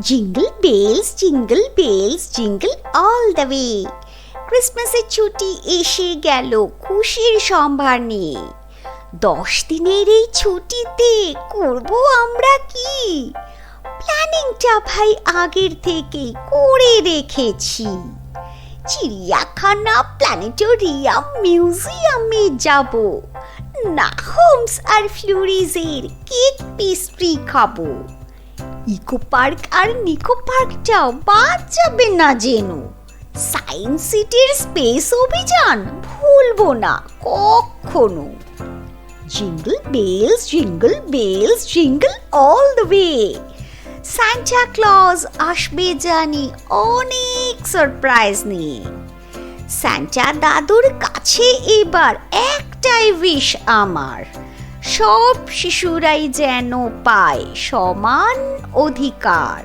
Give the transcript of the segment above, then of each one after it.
Jingle bells jingle bells jingle all the way. ক্রিসমাসের ছুটি এসে গেল খুশির সম্ভার নিয়ে। 10 দিনের এই ছুটিতে করব আমরা কি? প্ল্যানিংটা ভাই আগের থেকেই করে রেখেছি। চিড়িয়াখানা, প্ল্যানেটোরিয়াম, মিউজিয়ামে যাব, না হোমস আর ফ্লুরিজের কেক পেস্ট্রি খাবো। ইকো পার্ক আর নিকো পার্কটাও বাদ যাবে না যেন। সায়েন্স সিটির স্পেস অভিযান ভুলবো না কখনো। Jingle bells jingle bells jingle all the way. Santa Claus আসবে জানি অনেক সারপ্রাইজ নিয়ে। সান্টা দাদুর কাছে এবার একটাই উইশ আমার, সব শিশুরাই যেন পায় সমান অধিকার।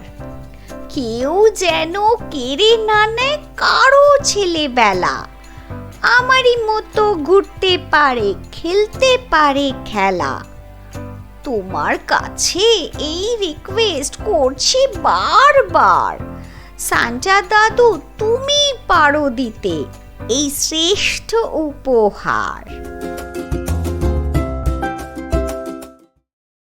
কেউ যেন কেড়ে না নেয় কারো ছেলেবেলা। আমারই মতো ঘুরতে পারে, খেলতে পারে খেলা। তোমার কাছে এই রিকোয়েস্ট করছি বারবার, সান্টা দাদু তুমি পারো দিতে এই শ্রেষ্ঠ উপহার।